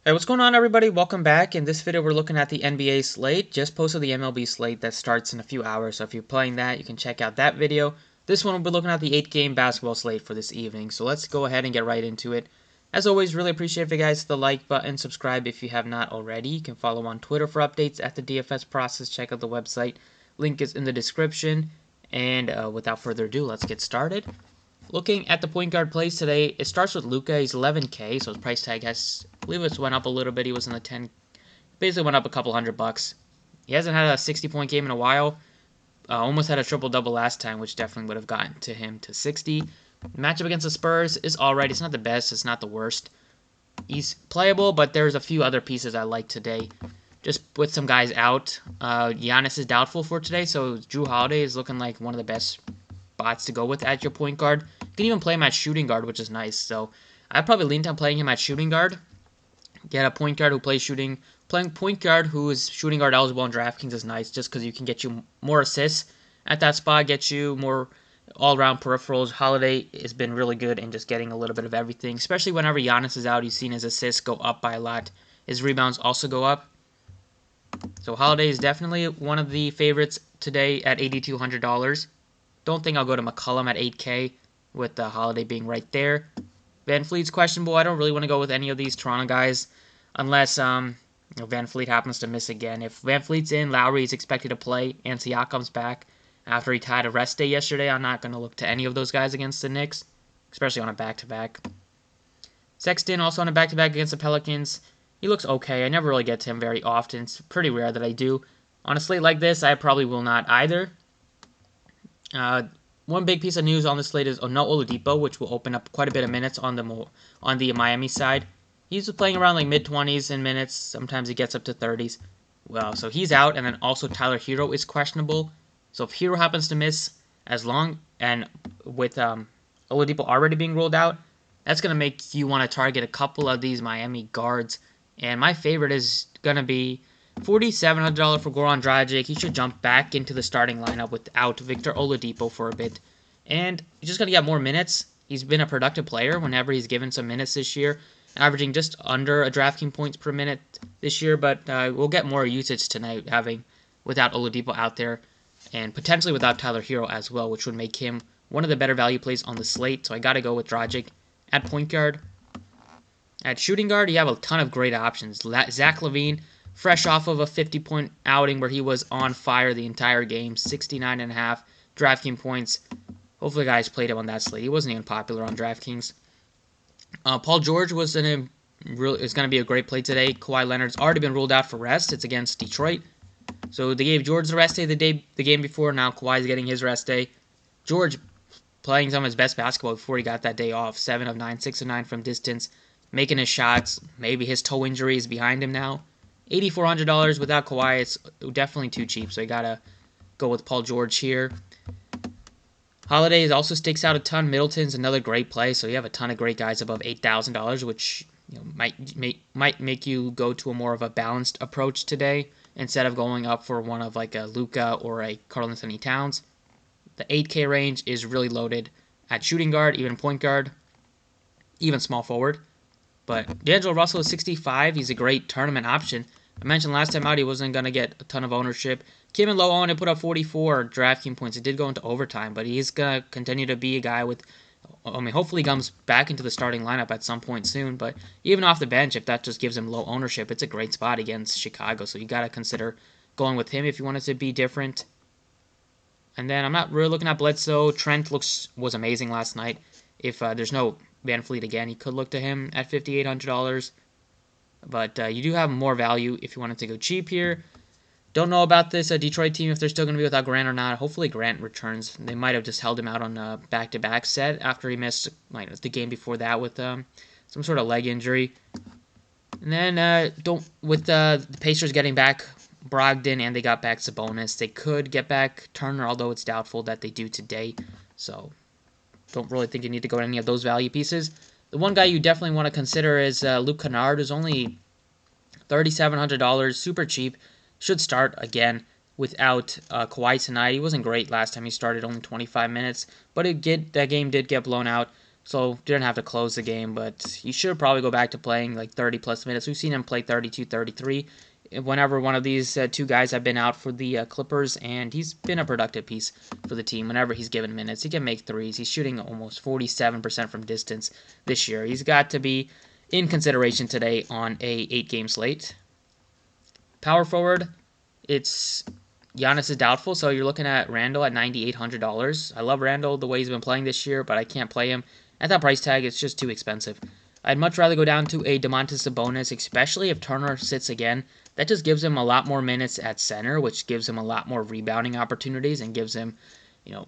Hey, what's going on, everybody? Welcome back. In this video, we're looking at the NBA slate. Just posted the MLB slate that starts in a few hours, so if you're playing that, you can check out that video. This one, we'll be looking at the 8-game basketball slate for this evening, so let's go ahead and get right into it. As always, really appreciate if you guys hit the like button, subscribe if you have not already. You can follow on Twitter for updates at the DFS process. Check out the website. Link is in the description. And without further ado, let's get started. Looking at the point guard plays today, it starts with Luka. He's 11K, so his price tag has, I believe it's went up a little bit. He was in the 10, basically went up a couple $100. He hasn't had a 60-point game in a while. Almost had a triple-double last time, which definitely would have gotten to him to 60. Matchup against the Spurs is alright. It's not the best. It's not the worst. He's playable, but there's a few other pieces I like today. Just with some guys out. Giannis is doubtful for today, so Jrue Holiday is looking like one of the best spots to go with at your point guard. You can even play him at shooting guard, which is nice. So I'd probably lean on playing him at shooting guard. Get a point guard who plays shooting. Playing point guard who is shooting guard eligible in DraftKings is nice, just because you can get you more assists at that spot, get you more all-around peripherals. Holiday has been really good in just getting a little bit of everything, especially whenever Giannis is out. You've seen his assists go up by a lot. His rebounds also go up. So Holiday is definitely one of the favorites today at $8,200. Don't think I'll go to McCollum at 8K with the Holiday being right there. Van Fleet's questionable. I don't really want to go with any of these Toronto guys unless Van Fleet happens to miss again. If Van Fleet's in, Lowry is expected to play, and Siakam's back after he tied a rest day yesterday. I'm not going to look to any of those guys against the Knicks, especially on a back-to-back. Sexton also on a back-to-back against the Pelicans. He looks okay. I never really get to him very often. It's pretty rare that I do. On a slate like this, I probably will not either. One big piece of news on the slate is no Oladipo, which will open up quite a bit of minutes on the Miami side. He's playing around like mid-20s in minutes. Sometimes he gets up to 30s. Well, so he's out, and then also Tyler Hero is questionable. So if Hero happens to miss, as long and with Oladipo already being ruled out, that's going to make you want to target a couple of these Miami guards. And my favorite is going to be $4,700 for Goran Dragic. He should jump back into the starting lineup without Victor Oladipo for a bit. And he's just going to get more minutes. He's been a productive player whenever he's given some minutes this year, averaging just under a DraftKings points per minute this year. But we'll get more usage tonight without Oladipo out there and potentially without Tyler Hero as well, which would make him one of the better value plays on the slate. So I got to go with Dragic at point guard. At shooting guard, you have a ton of great options. Zach LaVine, fresh off of a 50-point outing where he was on fire the entire game, 69.5 DraftKings points. Hopefully, guys played him on that slate. He wasn't even popular on DraftKings. Paul George is going to be a great play today. Kawhi Leonard's already been ruled out for rest. It's against Detroit. So they gave George the rest day the game before. Now Kawhi's getting his rest day. George playing some of his best basketball before he got that day off. 7 of 9, 6 of 9 from distance. Making his shots. Maybe his toe injury is behind him now. $8,400 without Kawhi, it's definitely too cheap, so you gotta go with Paul George here. Holiday also sticks out a ton. Middleton's another great play, so you have a ton of great guys above $8,000, which might make you go to a more of a balanced approach today instead of going up for one of like a Luka or a Karl-Anthony Towns. The 8K range is really loaded at shooting guard, even point guard, even small forward. But D'Angelo Russell is 65. He's a great tournament option. I mentioned last time out he wasn't going to get a ton of ownership. Came in low on and put up 44 DraftKings points. It did go into overtime, but he's going to continue to be a guy with, hopefully he comes back into the starting lineup at some point soon. But even off the bench, if that just gives him low ownership, it's a great spot against Chicago. So you got to consider going with him if you want it to be different. And then I'm not really looking at Bledsoe. Trent was amazing last night. If there's no Van Fleet again, you could look to him at $5,800. But you do have more value if you wanted to go cheap here. Don't know about this Detroit team, if they're still going to be without Grant or not. Hopefully Grant returns. They might have just held him out on a back-to-back set after he missed the game before that with some sort of leg injury. And then with the Pacers getting back Brogdon and they got back Sabonis, they could get back Turner, although it's doubtful that they do today. So don't really think you need to go to any of those value pieces. The one guy you definitely want to consider is Luke Kennard, who's only $3,700, super cheap. Should start again without Kawhi tonight. He wasn't great last time he started, only 25 minutes, but that game did get blown out. so didn't have to close the game, but he should probably go back to playing like 30 plus minutes. We've seen him play 32, 33 whenever one of these two guys have been out for the Clippers, and he's been a productive piece for the team whenever he's given minutes. He can make threes. He's shooting almost 47% from distance this year. He's got to be in consideration today on a 8-game slate. Power forward, it's Giannis is doubtful, so you're looking at Randall at $9,800. I love Randall the way he's been playing this year, but I can't play him. At that price tag, it's just too expensive. I'd much rather go down to a Domantas Sabonis, especially if Turner sits again. That just gives him a lot more minutes at center, which gives him a lot more rebounding opportunities and gives him,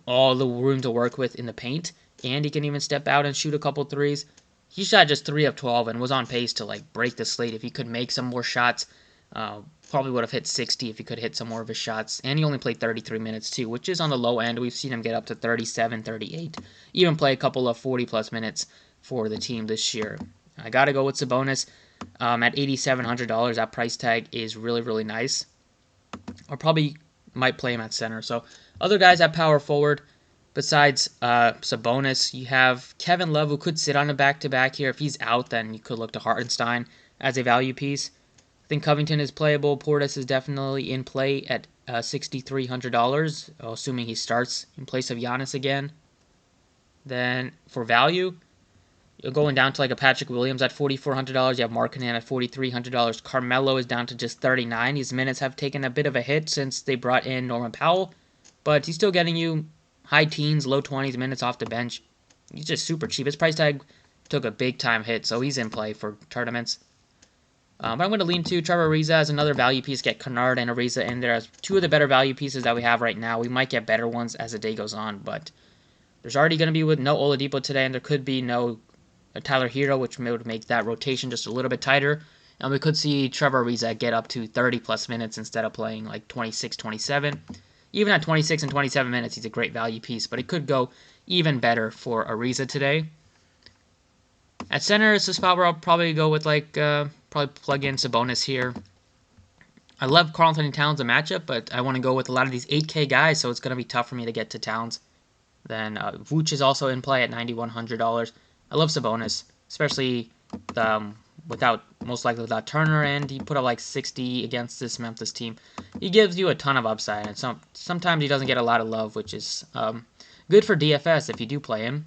all the room to work with in the paint. And he can even step out and shoot a couple threes. He shot just 3 of 12 and was on pace to break the slate. If he could make some more shots, probably would have hit 60 if he could hit some more of his shots. And he only played 33 minutes too, which is on the low end. We've seen him get up to 37, 38, even play a couple of 40-plus minutes for the team this year. I got to go with Sabonis at $8,700. That price tag is really, really nice. Or probably might play him at center. So other guys at power forward, besides Sabonis, you have Kevin Love, who could sit on a back-to-back here. If he's out, then you could look to Hartenstein as a value piece. I think Covington is playable. Portis is definitely in play at $6,300, assuming he starts in place of Giannis again. Then for value, you're going down to a Patrick Williams at $4,400. You have Markkanen at $4,300. Carmelo is down to just $39. His minutes have taken a bit of a hit since they brought in Norman Powell, but he's still getting you high teens, low 20s minutes off the bench. He's just super cheap. His price tag took a big time hit, so he's in play for tournaments. But I'm going to lean to Trevor Ariza as another value piece. Get Kennard and Ariza in there as two of the better value pieces that we have right now. We might get better ones as the day goes on, but there's already going to be with no Oladipo today, and there could be no Tyler Hero, which would make that rotation just a little bit tighter. And we could see Trevor Ariza get up to 30-plus minutes instead of playing 26, 27. Even at 26 and 27 minutes, he's a great value piece, but it could go even better for Ariza today. At center, it's the spot where I'll probably go with probably plug in Sabonis here. I love Karl-Anthony Towns, a matchup, but I want to go with a lot of these 8K guys, so it's going to be tough for me to get to Towns. Then Vooch is also in play at $9,100. I love Sabonis, especially most likely without Turner, and he put up 60 against this Memphis team. He gives you a ton of upside, and sometimes he doesn't get a lot of love, which is good for DFS if you do play him.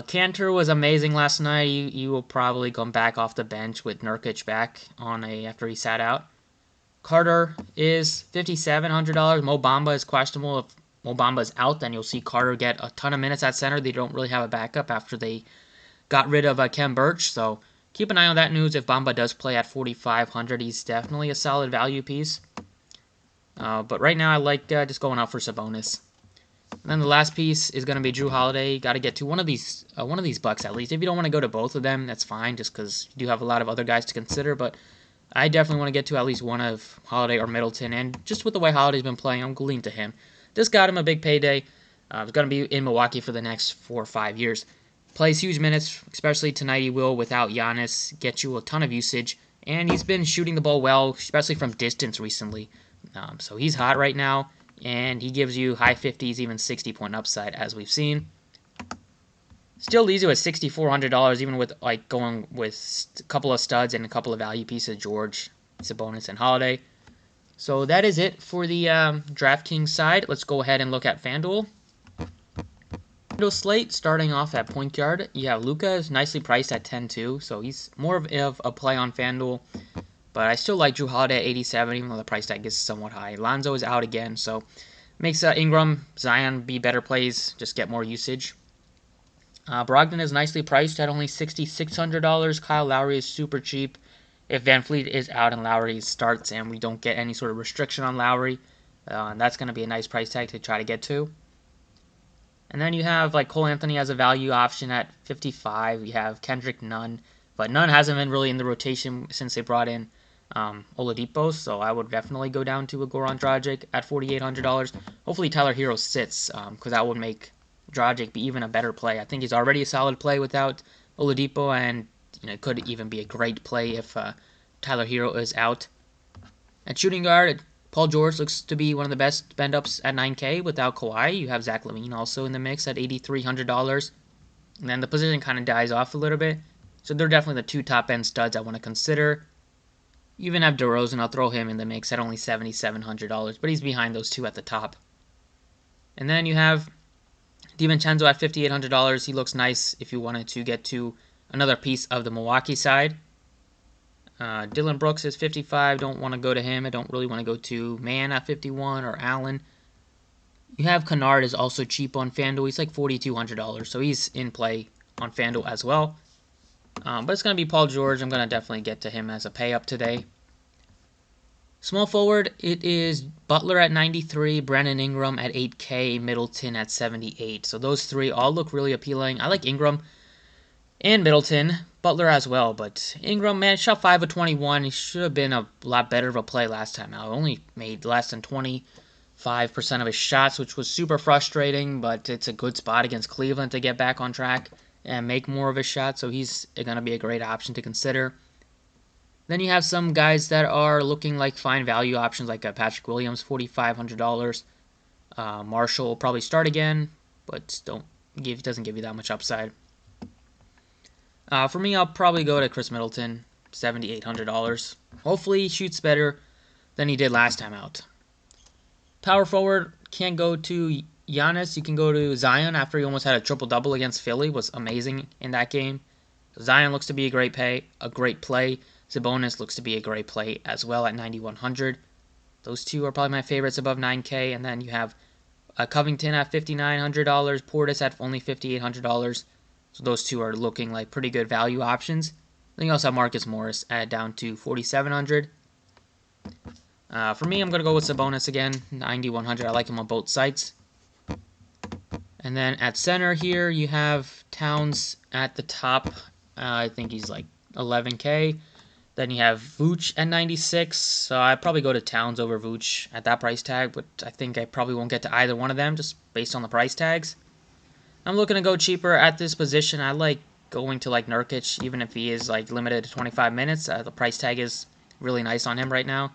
Cantor was amazing last night. You will probably come back off the bench with Nurkic back after he sat out. Carter is $5,700. Mo Bamba is questionable. If Mo Bamba is out, then you'll see Carter get a ton of minutes at center. They don't really have a backup after they got rid of Kem Birch, so keep an eye on that news. If Bamba does play at $4,500, he's definitely a solid value piece. But right now, I like just going out for Sabonis. And then the last piece is going to be Drew Holiday. Got to get to one of these Bucks at least. If you don't want to go to both of them, that's fine, just because you do have a lot of other guys to consider. But I definitely want to get to at least one of Holiday or Middleton. And just with the way Holiday's been playing, I'm leaning to him. Just got him a big payday. He's going to be in Milwaukee for the next 4 or 5 years. Plays huge minutes, especially tonight he will without Giannis. Get you a ton of usage. And he's been shooting the ball well, especially from distance recently. So he's hot right now. And he gives you high 50s, even 60-point upside, as we've seen. Still leaves you at $6,400, even with going with a couple of studs and a couple of value pieces, George, Sabonis, and Holiday. So that is it for the DraftKings side. Let's go ahead and look at FanDuel. FanDuel slate, starting off at point guard, you have Luka is nicely priced at 10-2, so he's more of a play on FanDuel. But I still like Drew Holiday at 87, even though the price tag is somewhat high. Lonzo is out again, so makes Ingram, Zion be better plays, just get more usage. Brogdon is nicely priced at only $6,600. Kyle Lowry is super cheap. If Van Fleet is out and Lowry starts and we don't get any sort of restriction on Lowry, that's going to be a nice price tag to try to get to. And then you have Cole Anthony as a value option at 55. You have Kendrick Nunn, but Nunn hasn't been really in the rotation since they brought in Oladipo, so I would definitely go down to a Goran Dragic at $4,800. Hopefully Tyler Hero sits, because that would make Dragic be even a better play. I think he's already a solid play without Oladipo, and it could even be a great play if Tyler Hero is out. At shooting guard, Paul George looks to be one of the best spend-ups at $9K without Kawhi. You have Zach LaVine also in the mix at $8,300. And then the position kind of dies off a little bit. So they're definitely the two top-end studs I want to consider. You even have DeRozan. I'll throw him in the mix at only $7,700, but he's behind those two at the top. And then you have DiVincenzo at $5,800. He looks nice if you wanted to get to another piece of the Milwaukee side. Dylan Brooks is $55. Don't want to go to him. I don't really want to go to Mann at $51 or Allen. You have Kennard is also cheap on FanDuel. He's like $4,200, so he's in play on FanDuel as well. But it's going to be Paul George. I'm going to definitely get to him as a pay up today. Small forward, it is Butler at 93, Brandon Ingram at 8K, Middleton at 78. So those three all look really appealing. I like Ingram and Middleton, Butler as well. But Ingram, man, shot 5 of 21. He should have been a lot better of a play last time out. Only made less than 25% of his shots, which was super frustrating. But it's a good spot against Cleveland to get back on track and make more of his shots. So he's going to be a great option to consider. Then you have some guys that are looking like fine value options, like Patrick Williams, $4,500. Marshall will probably start again, but doesn't give you that much upside. For me, I'll probably go to Chris Middleton, $7,800. Hopefully he shoots better than he did last time out. Power forward, can't go to Giannis. You can go to Zion after he almost had a triple-double against Philly. Was amazing in that game. Zion looks to be a great play. Sabonis looks to be a great play as well at $9,100. Those two are probably my favorites above $9K. And then you have Covington at $5,900, Portis at only $5,800. So those two are looking like pretty good value options. Then you also have Marcus Morris down to $4,700. For me, I'm going to go with Sabonis again, $9,100. I like him on both sides. And then at center here, you have Towns at the top. I think he's like $11K. Then you have Vooch at 96, so I'd probably go to Towns over Vooch at that price tag, but I think I probably won't get to either one of them just based on the price tags. I'm looking to go cheaper at this position. I like going to like Nurkic, even if he is like limited to 25 minutes. The price tag is really nice on him right now.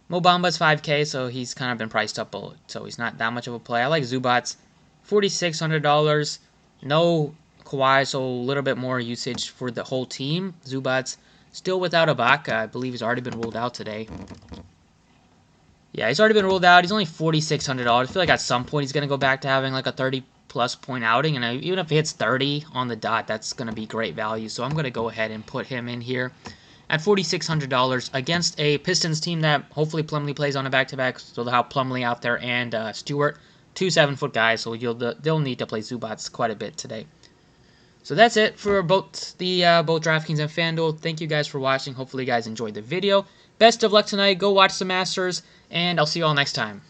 Mo Bamba's 5K, so he's kind of been priced up, so he's not that much of a play. I like Zubats, $4,600. No Kawhi, so a little bit more usage for the whole team. Zubats still without Ibaka. I believe he's already been ruled out today. Yeah, he's already been ruled out. He's only $4,600. I feel like at some point he's going to go back to having like a 30-plus point outing. And even if he hits 30 on the dot, that's going to be great value. So I'm going to go ahead and put him in here at $4,600 against a Pistons team that hopefully Plumlee plays on a back-to-back. So they'll have Plumlee out there and Stewart, two 7-foot guys. So they'll need to play Zubats quite a bit today. So that's it for both DraftKings and FanDuel. Thank you guys for watching. Hopefully you guys enjoyed the video. Best of luck tonight. Go watch the Masters, and I'll see you all next time.